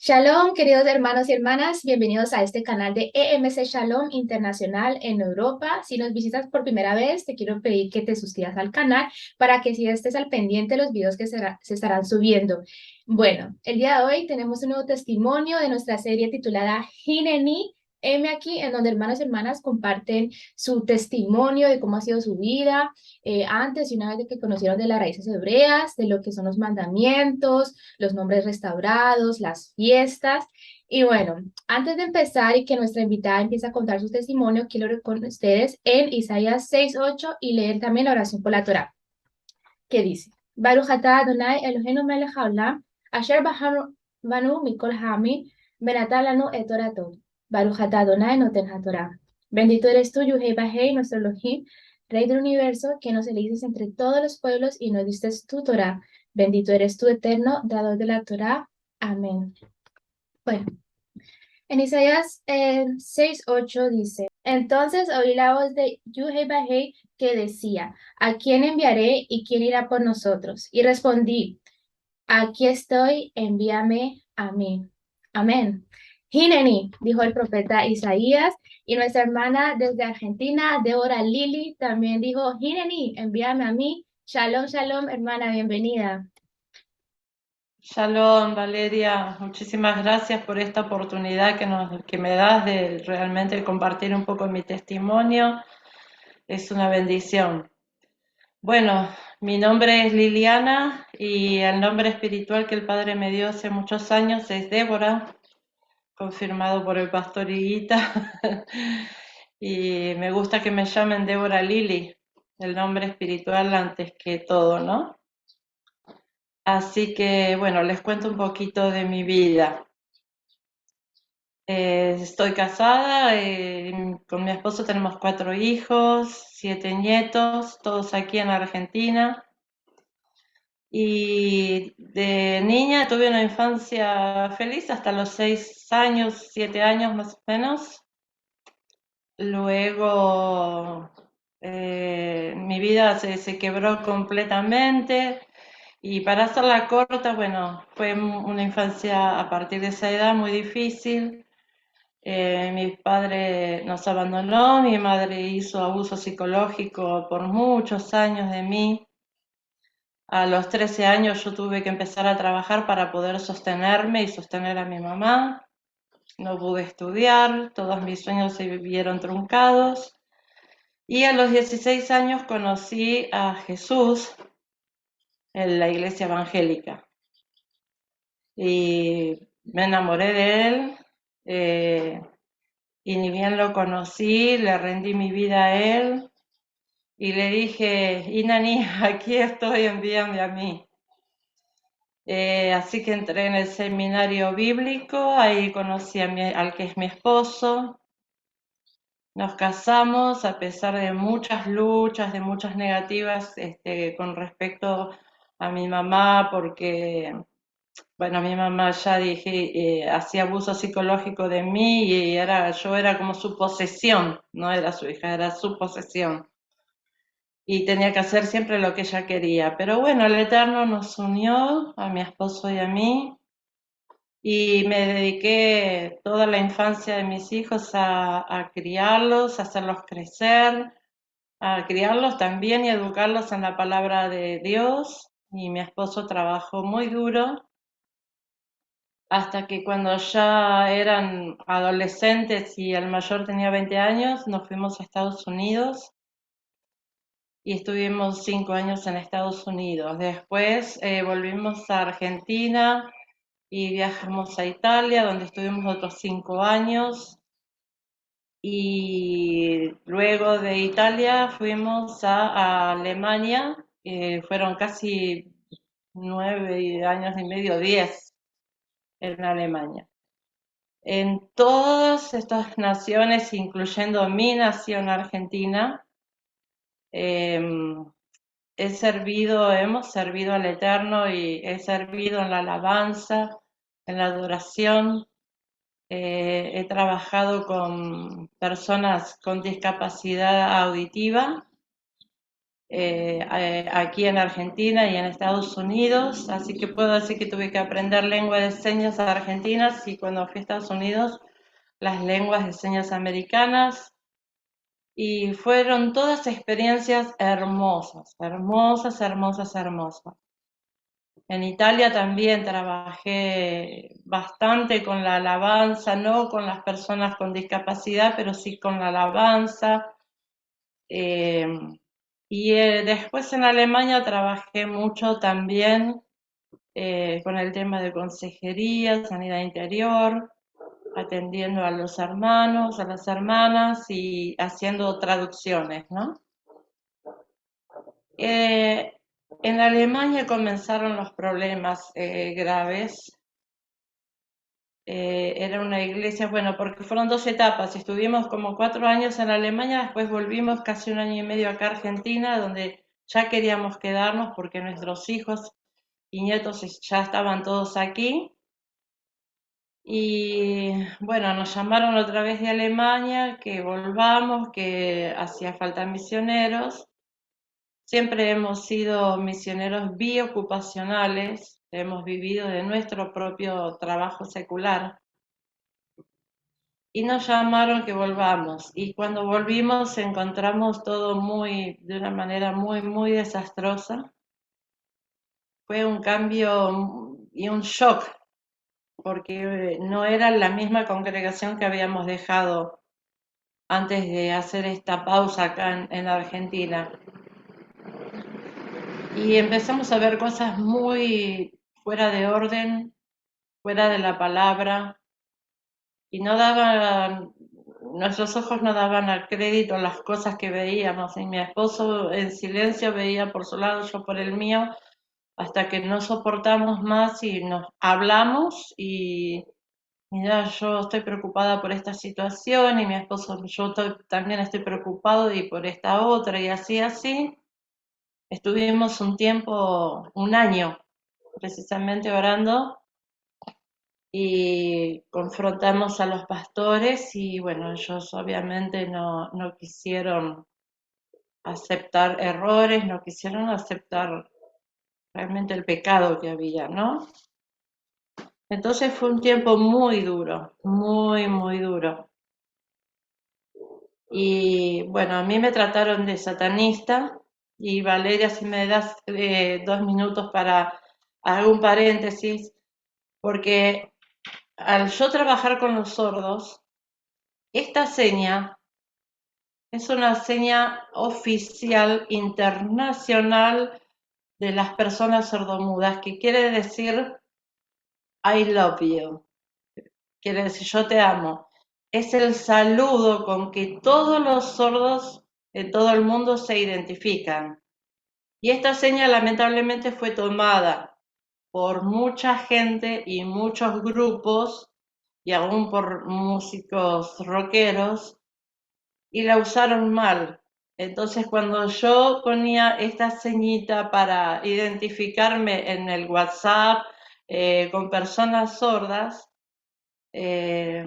Shalom, queridos hermanos y hermanas, bienvenidos a este canal de EMC Shalom Internacional en Europa. Si nos visitas por primera vez, te quiero pedir que te suscribas al canal para que si estés al pendiente de los videos que se estarán subiendo. Bueno, el día de hoy tenemos un nuevo testimonio de nuestra serie titulada Hineni. M aquí, en donde hermanos y hermanas comparten su testimonio de cómo ha sido su vida antes y una vez de que conocieron de las raíces hebreas, de lo que son los mandamientos, los nombres restaurados, las fiestas. Y bueno, antes de empezar y que nuestra invitada empiece a contar su testimonio, quiero ir con ustedes en Isaías 6:8 y leer también la oración por la Torá, que dice, Baruch atah Adonai Eloheinu melech haolam, asher banu mikol hami, benatah lanu et Toratot. Baruch atah Adonai noten haTorah. Bendito eres tú, Yuhei Bajei, nuestro Elohim, Rey del universo, que nos eliges entre todos los pueblos y nos diste tu Torah. Bendito eres tú, eterno, dador de la Torah. Amén. Bueno, en Isaías 6:8 dice, entonces oí la voz de Yuhei Bajei que decía, ¿a quién enviaré y quién irá por nosotros? Y respondí, aquí estoy, envíame a mí. Amén. Hineni, dijo el profeta Isaías, y nuestra hermana desde Argentina, Débora Lili, también dijo, Hineni, envíame a mí. Shalom, shalom, hermana, bienvenida. Shalom, Valeria, muchísimas gracias por esta oportunidad que me das de realmente compartir un poco mi testimonio. Es una bendición. Bueno, mi nombre es Liliana y el nombre espiritual que el Padre me dio hace muchos años es Débora, confirmado por el pastor Higuita. Y me gusta que me llamen Débora Lili, el nombre espiritual antes que todo, ¿no? Así que, bueno, les cuento un poquito de mi vida. Estoy casada, con mi esposo tenemos 4 hijos, 7 nietos, todos aquí en Argentina. Y de niña tuve una infancia feliz hasta los 6 años, 7 años más o menos. Luego mi vida se quebró completamente. Y para hacerla corta, bueno, fue una infancia a partir de esa edad muy difícil. Mi padre nos abandonó, mi madre hizo abuso psicológico por muchos años de mí. A los 13 años yo tuve que empezar a trabajar para poder sostenerme y sostener a mi mamá. No pude estudiar, todos mis sueños se vieron truncados. Y a los 16 años conocí a Jesús en la iglesia evangélica. Y me enamoré de él. eh, y ni bien lo conocí, le rendí mi vida a él y le dije, Inani, aquí estoy, envíame a mí. Así que entré en el seminario bíblico, ahí conocí al que es mi esposo, nos casamos a pesar de muchas luchas, de muchas negativas con respecto a mi mamá, porque bueno, mi mamá ya dije, hacía abuso psicológico de mí y yo era como su posesión, no era su hija, era su posesión. Y tenía que hacer siempre lo que ella quería. Pero bueno, el Eterno nos unió, a mi esposo y a mí, y me dediqué toda la infancia de mis hijos a criarlos, a hacerlos crecer, a criarlos también y educarlos en la palabra de Dios. Y mi esposo trabajó muy duro hasta que cuando ya eran adolescentes y el mayor tenía 20 años, nos fuimos a Estados Unidos y estuvimos 5 años en Estados Unidos. Después volvimos a Argentina y viajamos a Italia, donde estuvimos otros 5 años. Y luego de Italia fuimos a Alemania, fueron casi 9 años y medio, 10 en Alemania. En todas estas naciones, incluyendo mi nación Argentina, em, hemos servido al Eterno y he servido en la alabanza, en la adoración. He trabajado con personas con discapacidad auditiva aquí en Argentina y en Estados Unidos, así que puedo decir que tuve que aprender lengua de señas argentinas y cuando fui a Estados Unidos las lenguas de señas americanas y fueron todas experiencias hermosas, hermosas, hermosas, hermosas. En Italia también trabajé bastante con la alabanza, no con las personas con discapacidad, pero sí con la alabanza. Eh, Después en Alemania trabajé mucho también con el tema de consejería, sanidad interior, atendiendo a los hermanos, a las hermanas y haciendo traducciones, ¿no? Eh, en Alemania comenzaron los problemas graves. Era una iglesia, bueno, porque fueron dos etapas. Estuvimos como 4 años en Alemania, después volvimos casi un año y medio acá a Argentina, donde ya queríamos quedarnos porque nuestros hijos y nietos ya estaban todos aquí. Y bueno, nos llamaron otra vez de Alemania, que volvamos, que hacía falta misioneros. Siempre hemos sido misioneros biocupacionales, hemos vivido de nuestro propio trabajo secular y nos llamaron que volvamos. Y cuando volvimos encontramos todo de una manera muy, muy desastrosa. Fue un cambio y un shock, porque no era la misma congregación que habíamos dejado antes de hacer esta pausa acá en Argentina. Y empezamos a ver cosas muy fuera de orden, fuera de la palabra, y no daban, nuestros ojos no daban al crédito las cosas que veíamos, y mi esposo en silencio veía por su lado, yo por el mío, hasta que no soportamos más y nos hablamos y mira, yo estoy preocupada por esta situación y mi esposo, también estoy preocupado y por esta otra y así, así. Estuvimos un tiempo, un año precisamente orando y confrontamos a los pastores y bueno, ellos obviamente no quisieron aceptar errores, no quisieron aceptar realmente el pecado que había, ¿no? Entonces fue un tiempo muy duro, muy, muy duro. Y bueno, a mí me trataron de satanista y Valeria, si me das 2 minutos para hacer un paréntesis, porque al yo trabajar con los sordos, esta seña es una seña oficial internacional de las personas sordomudas, que quiere decir I love you, quiere decir yo te amo. Es el saludo con que todos los sordos en todo el mundo se identifican. Y esta seña lamentablemente fue tomada por mucha gente y muchos grupos y aún por músicos rockeros y la usaron mal. Entonces cuando yo ponía esta ceñita para identificarme en el WhatsApp con personas sordas, eh,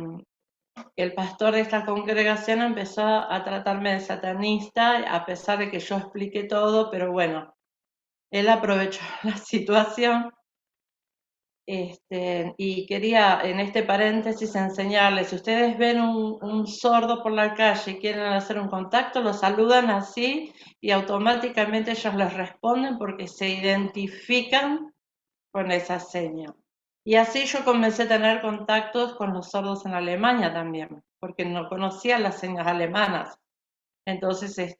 el pastor de esta congregación empezó a tratarme de satanista, a pesar de que yo expliqué todo, pero bueno, él aprovechó la situación. Y quería en este paréntesis enseñarles, si ustedes ven un sordo por la calle y quieren hacer un contacto, lo saludan así y automáticamente ellos les responden porque se identifican con esa seña. Y así yo comencé a tener contactos con los sordos en Alemania también, porque no conocía las señas alemanas. Entonces,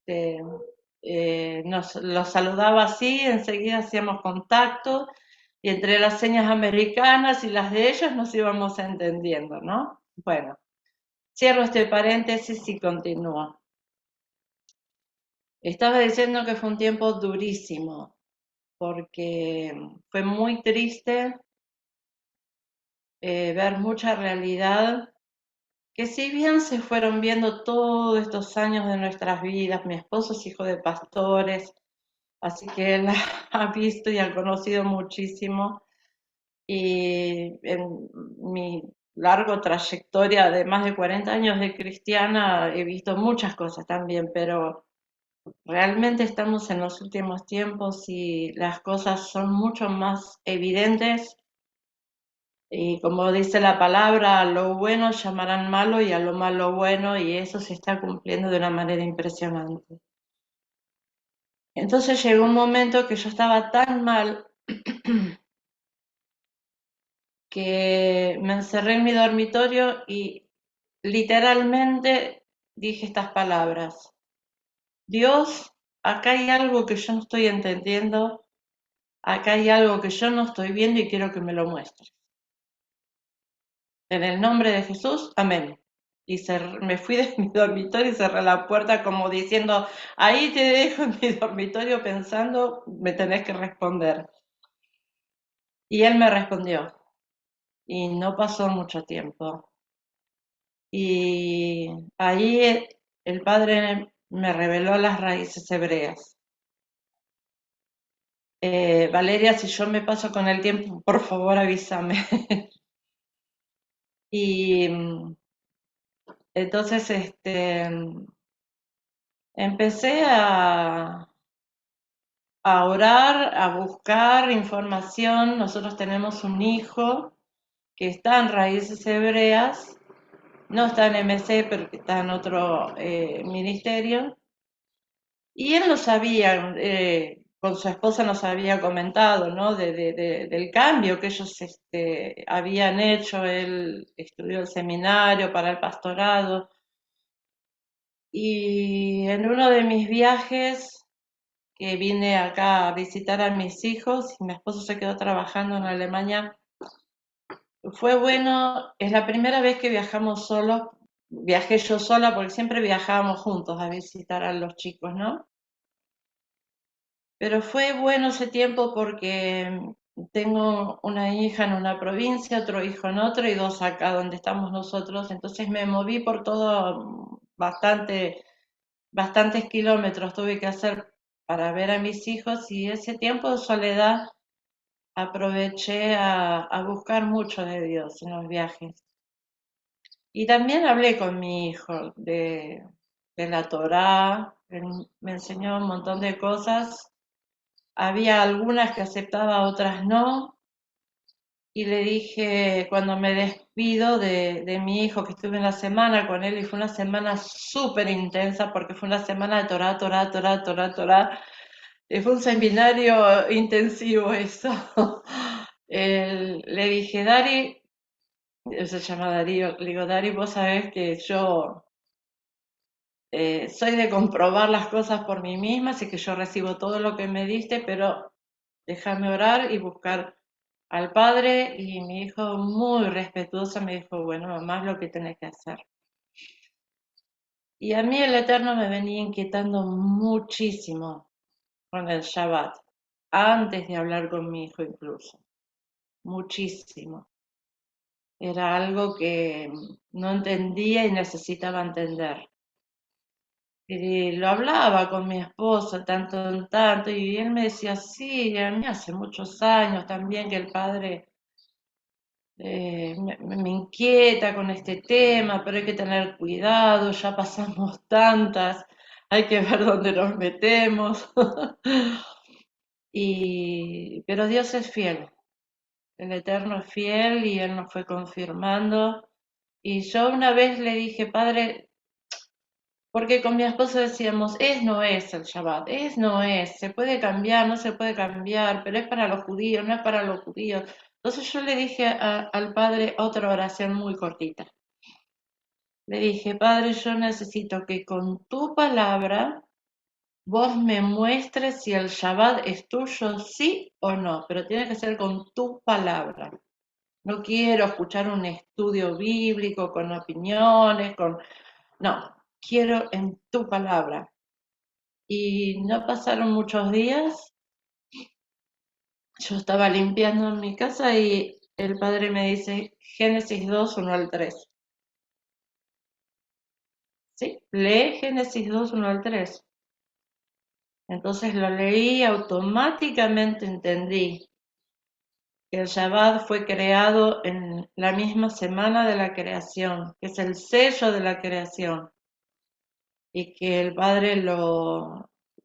los saludaba así, enseguida hacíamos contacto y entre las señas americanas y las de ellos nos íbamos entendiendo, ¿no? Bueno, cierro este paréntesis y continúo. Estaba diciendo que fue un tiempo durísimo porque fue muy triste ver mucha realidad que si bien se fueron viendo todos estos años de nuestras vidas, mi esposo es hijo de pastores, así que él ha visto y ha conocido muchísimo. Y en mi larga trayectoria de más de 40 años de cristiana he visto muchas cosas también, pero realmente estamos en los últimos tiempos y las cosas son mucho más evidentes y como dice la palabra, a lo bueno llamarán malo y a lo malo bueno y eso se está cumpliendo de una manera impresionante. Entonces llegó un momento que yo estaba tan mal que me encerré en mi dormitorio y literalmente dije estas palabras. Dios, acá hay algo que yo no estoy entendiendo, acá hay algo que yo no estoy viendo y quiero que me lo muestres. En el nombre de Jesús, amén. Y me fui de mi dormitorio y cerré la puerta como diciendo, ahí te dejo en mi dormitorio pensando, me tenés que responder. Y él me respondió. Y no pasó mucho tiempo. Y ahí el Padre me reveló las raíces hebreas. Valeria, si yo me paso con el tiempo, por favor avísame. Y entonces empecé a orar, a buscar información. Nosotros tenemos un hijo que está en raíces hebreas, no está en MC, pero que está en otro ministerio. Y él nos había, con su esposa nos había comentado, ¿no? Del cambio que ellos habían hecho. Él estudió el seminario para el pastorado. Y en uno de mis viajes, que vine acá a visitar a mis hijos, y mi esposo se quedó trabajando en Alemania, fue bueno, es la primera vez que viajamos solos, viajé yo sola porque siempre viajábamos juntos a visitar a los chicos, ¿no? Pero fue bueno ese tiempo porque tengo una hija en una provincia, otro hijo en otra y dos acá donde estamos nosotros. Entonces me moví por todo bastantes kilómetros tuve que hacer para ver a mis hijos y ese tiempo de soledad aproveché a buscar mucho de Dios en los viajes. Y también hablé con mi hijo de la Torá, él me enseñó un montón de cosas. Había algunas que aceptaba, otras no. Y le dije, cuando me despido de mi hijo, que estuve una semana con él y fue una semana súper intensa porque fue una semana de Torah, Torah, Torah, Torah, Torah. Fue un seminario intensivo eso. Le dije, Dari, él se llama Darío, le digo, Dari, vos sabés que yo soy de comprobar las cosas por mí misma, así que yo recibo todo lo que me diste, pero déjame orar y buscar al padre. Y mi hijo muy respetuoso me dijo, bueno, mamá, es lo que tenés que hacer. Y a mí el Eterno me venía inquietando muchísimo con el Shabbat, antes de hablar con mi hijo incluso, muchísimo. Era algo que no entendía y necesitaba entender. Y lo hablaba con mi esposo tanto en tanto y él me decía, sí, a mí hace muchos años también que el padre me inquieta con este tema, pero hay que tener cuidado, ya pasamos tantas, hay que ver dónde nos metemos. Pero Dios es fiel, el Eterno es fiel y Él nos fue confirmando. Y yo una vez le dije, Padre, porque con mi esposo decíamos, no es el Shabbat, no es, se puede cambiar, no se puede cambiar, pero es para los judíos, no es para los judíos. Entonces yo le dije al Padre otra oración muy cortita. Le dije, Padre, yo necesito que con tu palabra vos me muestres si el Shabbat es tuyo, sí o no, pero tiene que ser con tu palabra. No quiero escuchar un estudio bíblico con opiniones, No, quiero en tu palabra. Y no pasaron muchos días, yo estaba limpiando en mi casa y el padre me dice Génesis 2, 1 al 3. ¿Sí? Lee Génesis 2, 1 al 3. Entonces lo leí, automáticamente entendí que el Shabbat fue creado en la misma semana de la creación, que es el sello de la creación, y que el Padre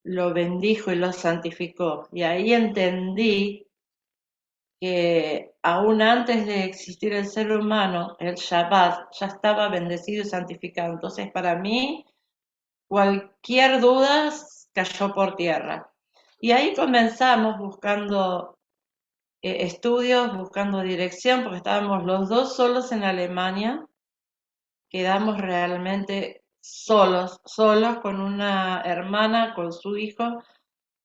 lo bendijo y lo santificó. Y ahí entendí que aún antes de existir el ser humano, el Shabbat ya estaba bendecido y santificado. Entonces, para mí, cualquier duda cayó por tierra. Y ahí comenzamos buscando estudios, buscando dirección, porque estábamos los dos solos en Alemania, quedamos realmente solos, solos con una hermana, con su hijo,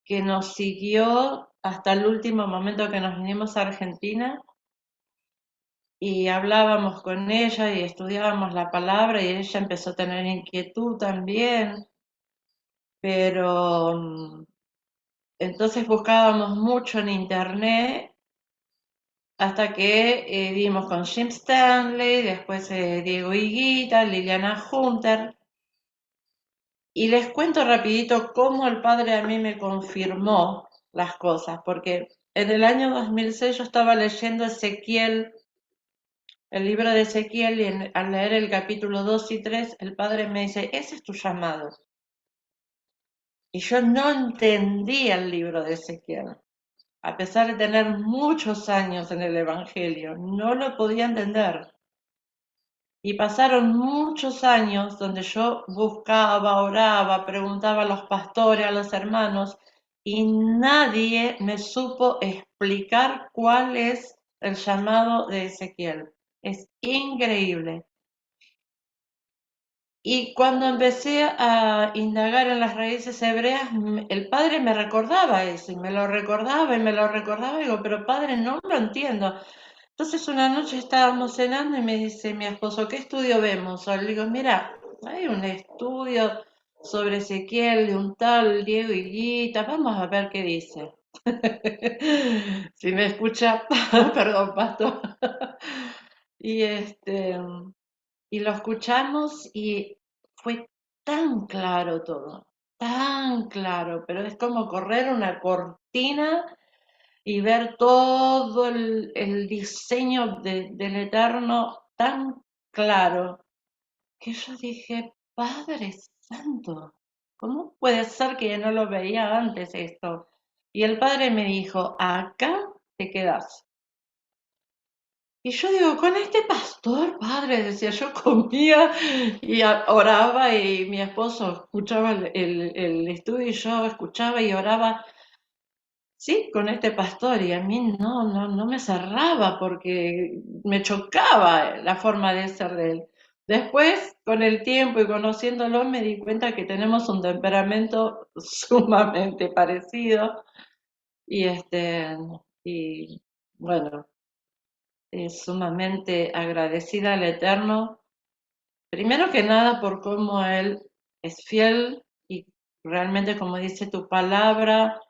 que nos siguió hasta el último momento que nos vinimos a Argentina y hablábamos con ella y estudiábamos la palabra y ella empezó a tener inquietud también, pero entonces buscábamos mucho en internet hasta que dimos con Jim Stanley, después Diego Higuita, Liliana Hunter. Y les cuento rapidito cómo el padre a mí me confirmó las cosas, porque en el año 2006 yo estaba leyendo Ezequiel, el libro de Ezequiel, y al leer el capítulo 2 y 3, el padre me dice, ese es tu llamado. Y yo no entendía el libro de Ezequiel, a pesar de tener muchos años en el Evangelio, no lo podía entender. Y pasaron muchos años donde yo buscaba, oraba, preguntaba a los pastores, a los hermanos, y nadie me supo explicar cuál es el llamado de Ezequiel. Es increíble. Y cuando empecé a indagar en las raíces hebreas, el padre me recordaba eso, y me lo recordaba y me lo recordaba, y digo, pero padre, no lo entiendo. Entonces una noche estábamos cenando y me dice mi esposo, ¿qué estudio vemos? O le digo, mira, hay un estudio sobre Ezequiel de un tal Diego Higuita, vamos a ver qué dice. Si me escucha, perdón, pastor. Y y lo escuchamos y fue tan claro todo, tan claro, pero es como correr una cortina y ver todo el diseño del Eterno tan claro, que yo dije, Padre Santo, ¿cómo puede ser que no lo veía antes esto? Y el Padre me dijo, acá te quedas. Y yo digo, con este pastor, padre, decía, yo comía y oraba y mi esposo escuchaba el estudio y yo escuchaba y oraba. Sí, con este pastor y a mí no me cerraba porque me chocaba la forma de ser de él. Después, con el tiempo y conociéndolo, me di cuenta que tenemos un temperamento sumamente parecido y y bueno, sumamente agradecida al Eterno, primero que nada por cómo Él es fiel y realmente como dice tu palabra,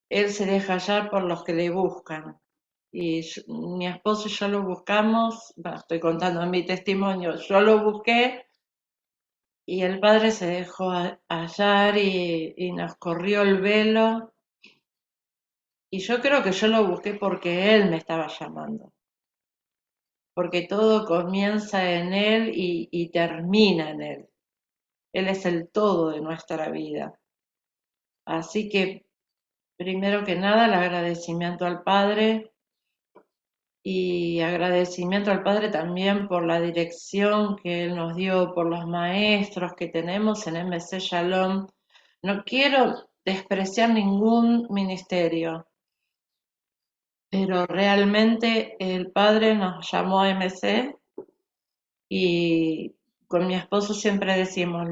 Él se deja hallar por los que le buscan. Y mi esposo y yo lo buscamos, bueno, estoy contando mi testimonio, yo lo busqué y el Padre se dejó hallar y nos corrió el velo. Y yo creo que yo lo busqué porque Él me estaba llamando, porque todo comienza en Él y termina en Él. Él es el todo de nuestra vida. Así que, primero que nada, el agradecimiento al Padre y agradecimiento al Padre también por la dirección que Él nos dio, por los maestros que tenemos en MC Shalom. No quiero despreciar ningún ministerio, pero realmente el Padre nos llamó a MC y con mi esposo siempre decimos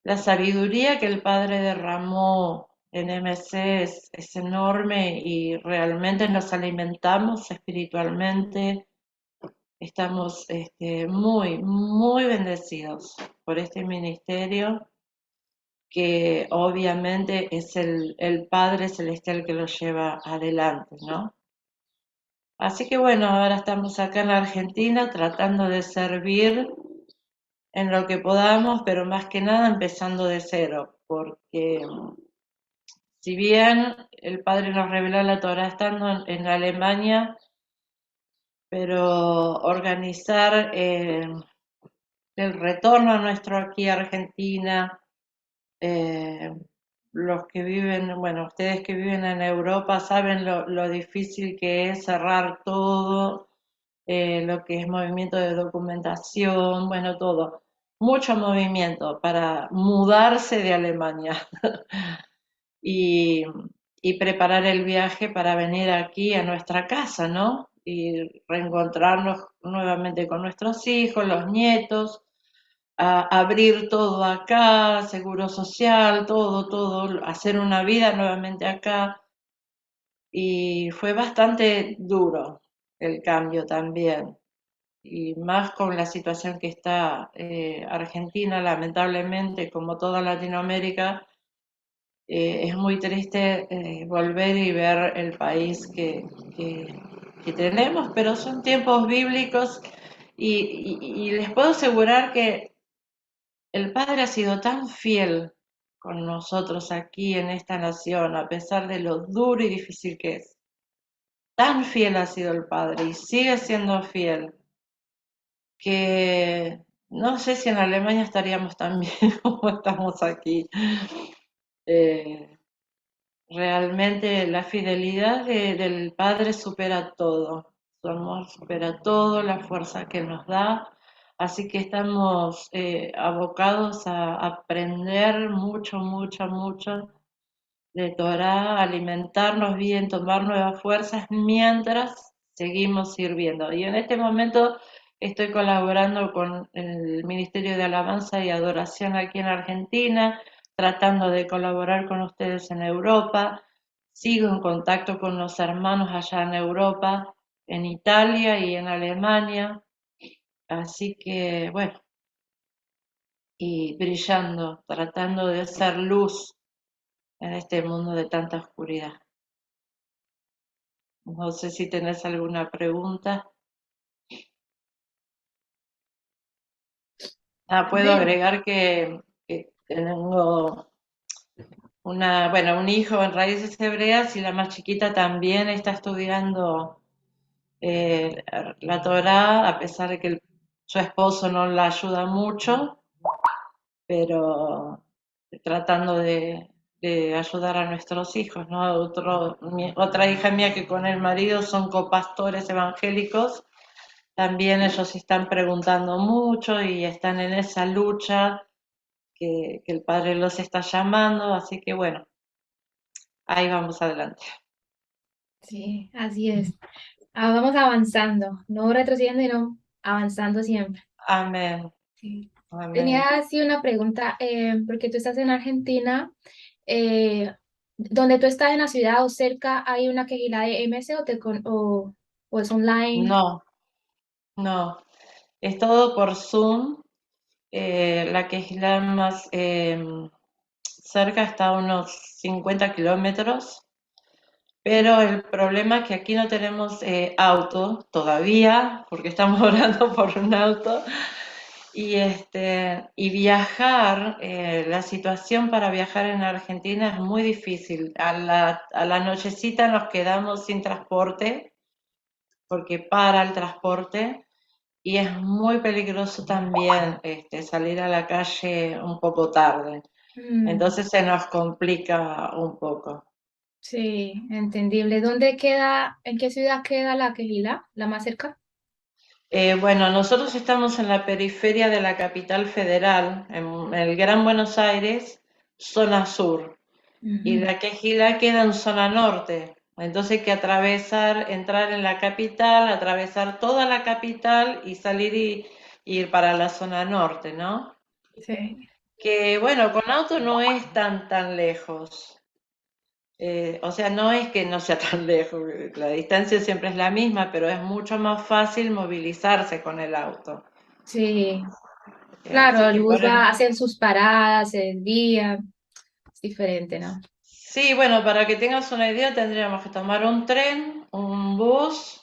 la sabiduría que el Padre derramó en MC es enorme y realmente nos alimentamos espiritualmente. Estamos muy bendecidos por este ministerio que obviamente es el Padre Celestial que lo lleva adelante, ¿no? Así que bueno, ahora estamos acá en la Argentina tratando de servir en lo que podamos, pero más que nada empezando de cero, porque si bien el Padre nos reveló la Torah estando en Alemania, pero organizar el retorno a nuestro aquí a Argentina, Eh, los que viven, bueno, ustedes que viven en Europa saben lo difícil que es cerrar todo, lo que es movimiento de documentación, bueno, todo. Mucho movimiento para mudarse de Alemania y, y preparar el viaje para venir aquí a nuestra casa, ¿no? Y reencontrarnos nuevamente con nuestros hijos, los nietos, a abrir todo acá, seguro social, todo, hacer una vida nuevamente acá. Y fue bastante duro el cambio también. Y más con la situación que está Argentina, lamentablemente, como toda Latinoamérica, es muy triste volver y ver el país que tenemos, pero son tiempos bíblicos y les puedo asegurar que el Padre ha sido tan fiel con nosotros aquí en esta nación, a pesar de lo duro y difícil que es. Tan fiel ha sido el Padre y sigue siendo fiel, que no sé si en Alemania estaríamos tan bien como estamos aquí. Eh, Realmente la fidelidad del Padre supera todo, su amor supera todo, la fuerza que nos da, así que estamos abocados a aprender mucho de Torah, alimentarnos bien, tomar nuevas fuerzas mientras seguimos sirviendo. Y en este momento estoy colaborando con el Ministerio de Alabanza y Adoración aquí en Argentina, tratando de colaborar con ustedes en Europa. Sigo en contacto con los hermanos allá en Europa, en Italia y en Alemania. Así que, bueno, y brillando, tratando de ser luz en este mundo de tanta oscuridad. No sé si tenés alguna pregunta. Puedo Ve, agregar que tengo bueno, un hijo en raíces hebreas y la más chiquita también está estudiando eh, la Torá, a pesar de que su esposo no la ayuda mucho, pero tratando de ayudar a nuestros hijos, ¿no? Otra hija mía que con el marido son copastores evangélicos. También ellos están preguntando mucho y están en esa lucha que el Padre los está llamando, así que bueno, ahí vamos adelante. sí, así es. Vamos avanzando, no retrocediendo, sino avanzando siempre. Amén, Sí. amén. Tenía así una pregunta, porque tú estás en Argentina, eh, donde tú estás en la ciudad o cerca, ¿hay una quejila de MS o es online? No, no, es todo por Zoom. La que es la más cerca está a unos 50 kilómetros, pero el problema es que aquí no tenemos auto todavía, porque estamos orando por un auto. Y viajar, la situación para viajar en Argentina es muy difícil. A la nochecita nos quedamos sin transporte, porque para el transporte, y es muy peligroso también salir a la calle un poco tarde. Mm, Entonces se nos complica un poco. sí, entendible. ¿Dónde queda, en qué ciudad queda la quejila, la más cerca? Bueno, nosotros estamos en la periferia de la capital federal, en el Gran Buenos Aires, zona sur. Y Ujú. la Quejilá queda en zona norte. Entonces hay que atravesar, entrar en la capital, atravesar toda la capital y salir y ir para la zona norte, ¿no? Sí, Que bueno, con auto no es tan lejos. O sea, no es que no sea tan lejos, la distancia siempre es la misma, pero es mucho más fácil movilizarse con el auto. sí. Así Claro, el que bus va a hacer sus paradas, el día, es diferente, ¿no? sí, bueno, para que tengas una idea, tendríamos que tomar un tren, un bus,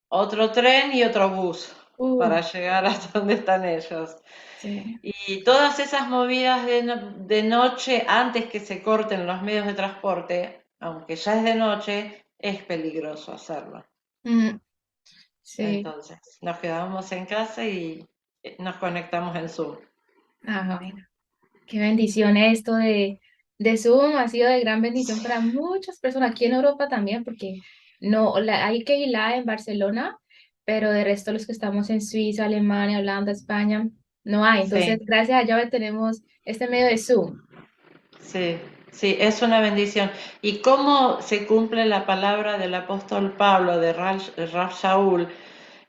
otro tren y otro bus Uh, para llegar hasta donde están ellos. sí, Y todas esas movidas de noche, antes que se corten los medios de transporte, aunque ya es de noche, es peligroso hacerlo. mm, sí. Entonces, nos quedamos en casa y nos conectamos en Zoom. Ah, bueno. Qué bendición esto de Zoom, ha sido de gran bendición para muchas personas aquí en Europa también, porque no, hay que ir en Barcelona, pero de resto los que estamos en Suiza, Alemania, Holanda, España, no hay. Entonces, Sí, gracias a Yahweh tenemos este medio de Zoom. sí, sí, es una bendición. ¿Y cómo se cumple la palabra del apóstol Pablo, de Rab Shaul,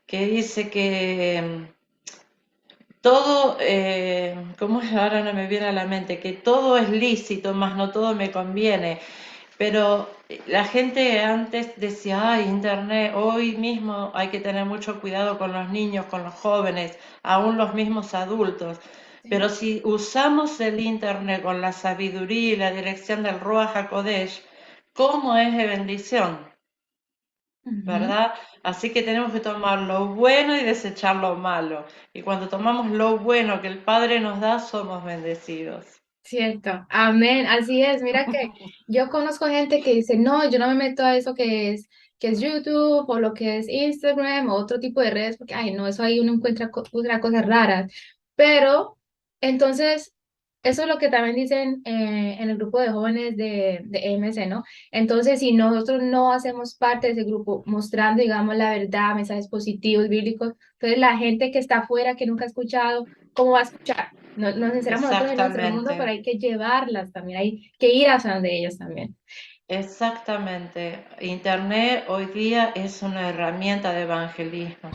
que dice que todo, ¿cómo es? Ahora no me viene a la mente, que todo es lícito, mas no todo me conviene. Pero la gente antes decía, ay, internet, hoy mismo hay que tener mucho cuidado con los niños, con los jóvenes, aún los mismos adultos. Pero Sí. si usamos el internet con la sabiduría y la dirección del Ruach HaKodesh, ¿cómo es de bendición? Ujú. ¿Verdad? Así que tenemos que tomar lo bueno y desechar lo malo. Y cuando tomamos lo bueno que el Padre nos da, somos bendecidos. Cierto, amén, así es. Mira que yo conozco gente que dice, no, yo no me meto a eso que es YouTube o lo que es Instagram o otro tipo de redes, porque, ay, no, eso ahí uno encuentra cosas raras. Pero, entonces, eso es lo que también dicen en el grupo de jóvenes de EMC, ¿no? Entonces, si nosotros no hacemos parte de ese grupo, mostrando, digamos, la verdad, mensajes positivos, bíblicos, entonces la gente que está afuera, que nunca ha escuchado, ¿cómo va a escuchar? No, nos encerramos nosotros en nuestro mundo, pero Exactamente. hay que llevarlas también, hay que ir a donde ellos también. Exactamente. Internet hoy día es una herramienta de evangelismo.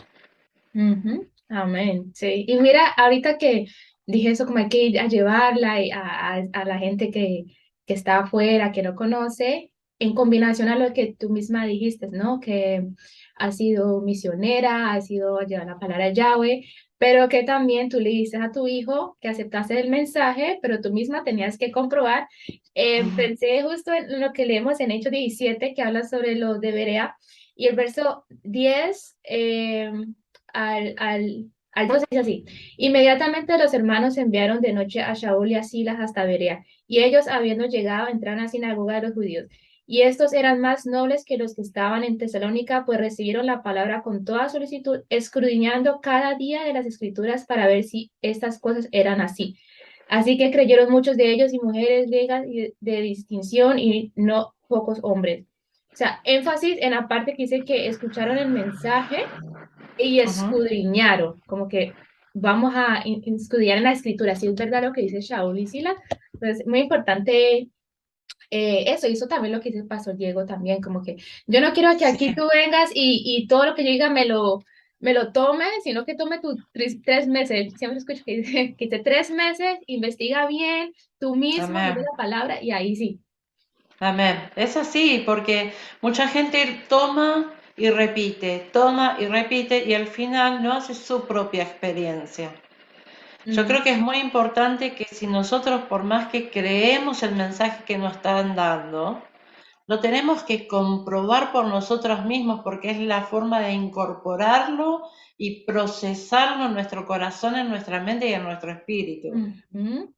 Ujú. Amén, sí. Y mira, ahorita que dije eso, como hay que ir a llevarla y a la gente que está afuera, que no conoce, en combinación a lo que tú misma dijiste, ¿no? Que has sido misionera, has sido a llevar la palabra de Yahweh, pero que también tú le dices a tu hijo que aceptaste el mensaje, pero tú misma tenías que comprobar. Pensé justo en lo que leemos en Hechos 17, que habla sobre los de Berea, y el verso 10 al 12 dice así: Inmediatamente los hermanos enviaron de noche a Shaul y a Silas hasta Berea, y ellos, habiendo llegado, entraron a la sinagoga de los judíos. Y estos eran más nobles que los que estaban en Tesalónica, pues recibieron la palabra con toda solicitud, escudriñando cada día de las escrituras para ver si estas cosas eran así. Así que creyeron muchos de ellos y mujeres griegas y de distinción y no pocos hombres. O sea, énfasis en la parte que dice que escucharon el mensaje y Ujú. escudriñaron, como que vamos a escudriñar en la escritura, si es verdad lo que dice Shaul y Silas. Entonces, muy importante eso, y eso también lo que dice el pastor Diego también, como que yo no quiero que Sí, aquí tú vengas y todo lo que yo diga me lo tome, sino que tome tus 3 meses. Siempre escucho que dice 3 meses, investiga bien, tú mismo, mira amén. la palabra y ahí sí. Amén. Es así, porque mucha gente toma y repite y al final no hace su propia experiencia. Yo Mm, creo que es muy importante que si nosotros, por más que creemos el mensaje que nos están dando, lo tenemos que comprobar por nosotros mismos porque es la forma de incorporarlo y procesarlo en nuestro corazón, en nuestra mente y en nuestro espíritu. ujú.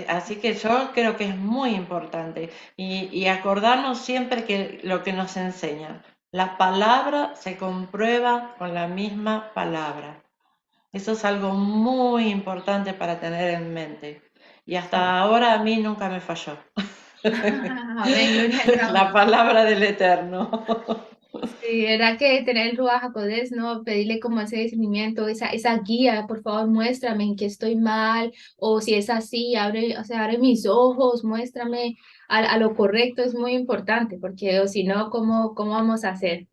Así que yo creo que es muy importante y acordarnos siempre que lo que nos enseñan, la palabra se comprueba con la misma palabra. Eso es algo muy importante para tener en mente. Y Sí. hasta ahora a mí nunca me falló. Amén, gloria a Dios. La palabra del Eterno. Sí, era que tener el Ruach HaKodesh, ¿no? Pedirle como ese discernimiento, esa guía, por favor, muéstrame en qué estoy mal, o si es así, abre, o sea, abre mis ojos, muéstrame a lo correcto, es muy importante, porque o si no, ¿cómo vamos a hacer?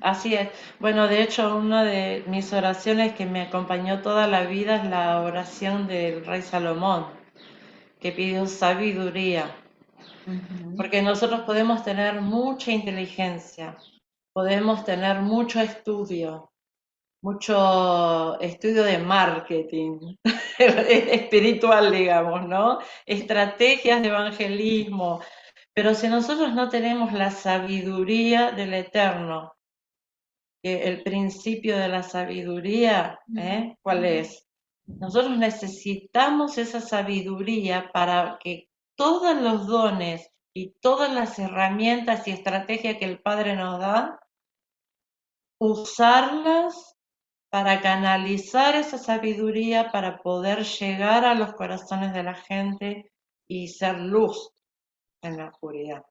Así es. Bueno, de hecho, una de mis oraciones que me acompañó toda la vida es la oración del rey Salomón, que pidió sabiduría. Ujú, Porque nosotros podemos tener mucha inteligencia, podemos tener mucho estudio de marketing espiritual, digamos, ¿no? Estrategias de evangelismo, pero si nosotros no tenemos la sabiduría del Eterno, que el principio de la sabiduría, ¿cuál ujú, es? Nosotros necesitamos esa sabiduría para que todos los dones y todas las herramientas y estrategias que el Padre nos da, usarlas para canalizar esa sabiduría para poder llegar a los corazones de la gente y ser luz en la oscuridad.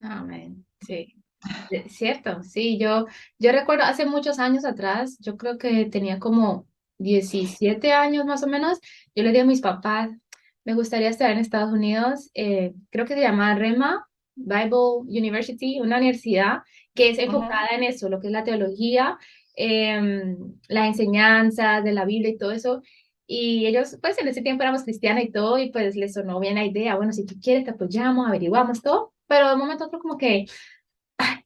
Amén. Sí. Cierto, sí, yo recuerdo hace muchos años atrás, yo creo que tenía como 17 años más o menos, yo le dije a mis papás, me gustaría estar en Estados Unidos, creo que se llama REMA, Bible University, una universidad que es Ujú, enfocada en eso, lo que es la teología, la enseñanza de la Biblia y todo eso. Y ellos, pues en ese tiempo éramos cristianos y todo, y pues les sonó bien la idea, bueno, si tú quieres te apoyamos, averiguamos todo, pero de un momento a otro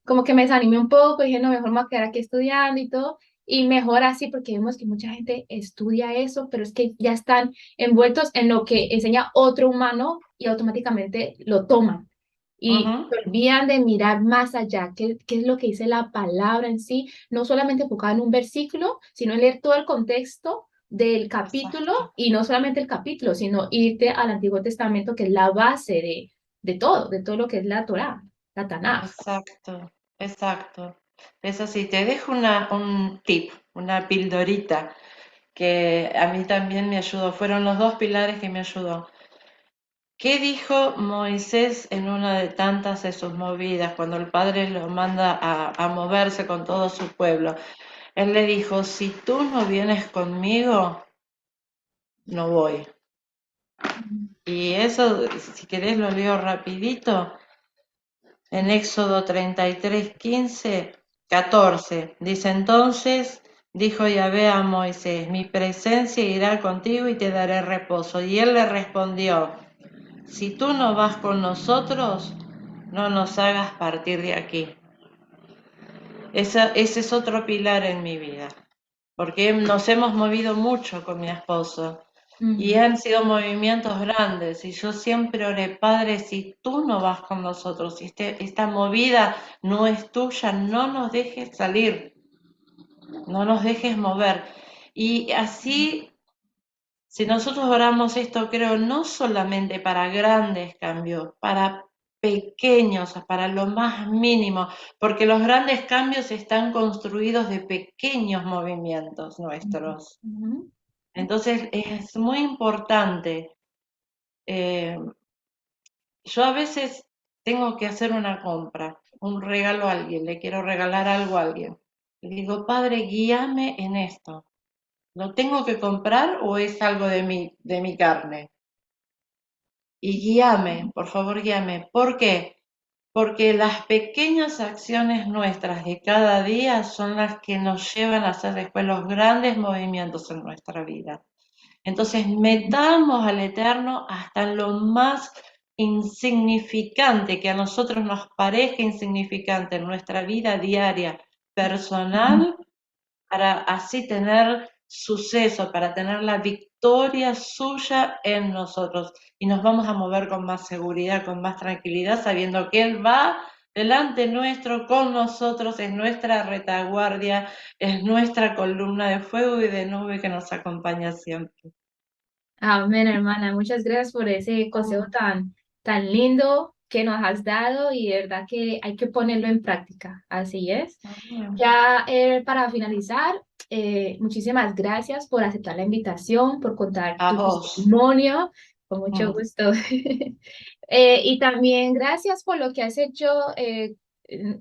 como que me desanimé un poco, dije, no, mejor me voy a quedar aquí estudiando y todo, y mejor así porque vemos que mucha gente estudia eso, pero es que ya están envueltos en lo que enseña otro humano y automáticamente lo toman. Y ujú, se olvidan de mirar más allá, qué es lo que dice la palabra en sí, no solamente enfocada en un versículo, sino en leer todo el contexto del capítulo exacto, y no solamente el capítulo, sino irte al Antiguo Testamento, que es la base de todo lo que es la Torá, la Tanaj. exacto, exacto. Es así, te dejo un tip, una pildorita que a mí también me ayudó, fueron los dos pilares que me ayudó. ¿Qué dijo Moisés en una de tantas de sus movidas, cuando el Padre lo manda a moverse con todo su pueblo? Él le dijo, si tú no vienes conmigo, no voy. Y eso, si querés, lo leo rapidito. En Éxodo 33, 15, 14, dice entonces, dijo Yahvé a Moisés, mi presencia irá contigo y te daré reposo. Y él le respondió, si tú no vas con nosotros, no nos hagas partir de aquí. Ese es otro pilar en mi vida, porque nos hemos movido mucho con mi esposo y Ujú, han sido movimientos grandes y yo siempre oré, Padre, si tú no vas con nosotros, si esta movida no es tuya, no nos dejes salir, no nos dejes mover. Y así, si nosotros oramos esto, creo, no solamente para grandes cambios, para pequeños, para lo más mínimo, porque los grandes cambios están construidos de pequeños movimientos nuestros. ujú, Entonces es muy importante. eh, yo a veces tengo que hacer una compra, un regalo a alguien, le quiero regalar algo a alguien. Le digo, Padre, guíame en esto. ¿Lo tengo que comprar o es algo de mi carne? Y guíame, por favor, guíame. ¿Por qué? Porque las pequeñas acciones nuestras de cada día son las que nos llevan a hacer después los grandes movimientos en nuestra vida. Entonces, metamos al Eterno hasta en lo más insignificante que a nosotros nos parezca insignificante en nuestra vida diaria personal para así tener suceso, para tener la victoria suya en nosotros. Y nos vamos a mover con más seguridad, con más tranquilidad, sabiendo que Él va delante nuestro, con nosotros, es nuestra retaguardia, es nuestra columna de fuego y de nube que nos acompaña siempre. Amén, hermana. Muchas gracias por ese consejo Mm, tan lindo que nos has dado y de verdad que hay que ponerlo en práctica. Así es. mm. Ya para finalizar, muchísimas gracias por aceptar la invitación, por contar A tu vos. testimonio, con mucho Mm. gusto. Y también gracias por lo que has hecho.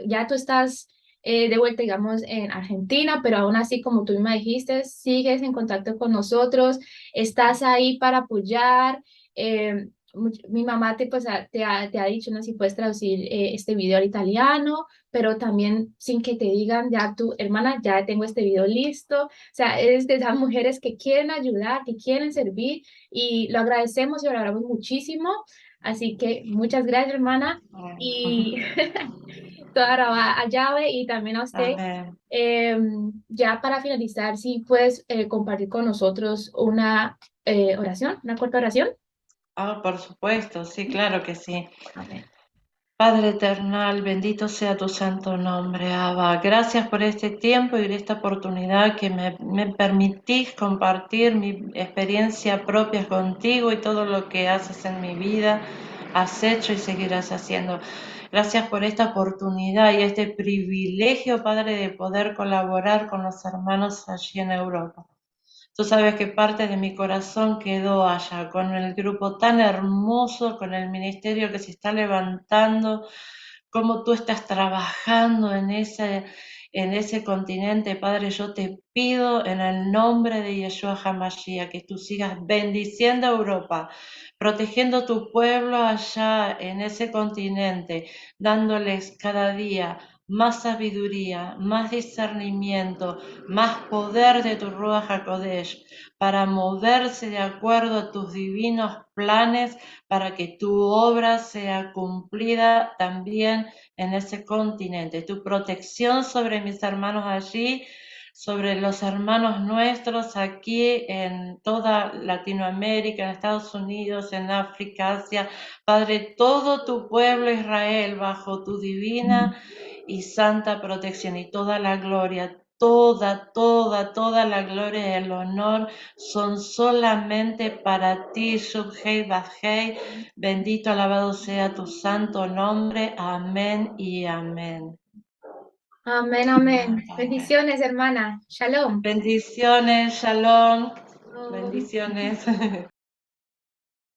Ya tú estás de vuelta, digamos, en Argentina, pero aún así, como tú misma dijiste, sigues en contacto con nosotros, estás ahí para apoyar. Mi mamá te, pues, te ha dicho, ¿no? Si puedes traducir este video al italiano, pero también sin que te digan, ya tu hermana, ya tengo este video listo. O sea, eres de esas mujeres que quieren ayudar, que quieren servir y lo agradecemos y lo valoramos muchísimo. Así que muchas gracias, hermana. Y toda la llave y también a usted. Amén. Ya para finalizar, si puedes compartir con nosotros una oración, una corta oración. Ah, por supuesto, sí, claro que sí. Amén. Padre eternal, bendito sea tu santo nombre, Abba. Gracias por este tiempo y esta oportunidad que me permitís compartir mi experiencia propia contigo y todo lo que haces en mi vida. has hecho y seguirás haciendo. Gracias por esta oportunidad y este privilegio, Padre, de poder colaborar con los hermanos allí en Europa. Tú sabes que parte de mi corazón quedó allá, con el grupo tan hermoso, con el ministerio que se está levantando, cómo tú estás trabajando en ese continente, Padre. Yo te pido en el nombre de Yeshua HaMashiach que tú sigas bendiciendo a Europa, protegiendo tu pueblo allá en ese continente, dándoles cada día más sabiduría, más discernimiento, más poder de tu Ruach HaKodesh, para moverse de acuerdo a tus divinos planes, para que tu obra sea cumplida también en ese continente. Tu protección sobre mis hermanos allí, sobre los hermanos nuestros aquí en toda Latinoamérica, en Estados Unidos, en África, Asia. Padre, todo tu pueblo Israel bajo tu divina y santa protección, y toda la gloria, toda la gloria y el honor son solamente para ti, Subhei Bajei. Bendito, alabado sea tu santo nombre. Amén y amén. Amén, Amén, amén. Padre. Bendiciones, hermana. Shalom. Bendiciones, shalom. Oh. Bendiciones.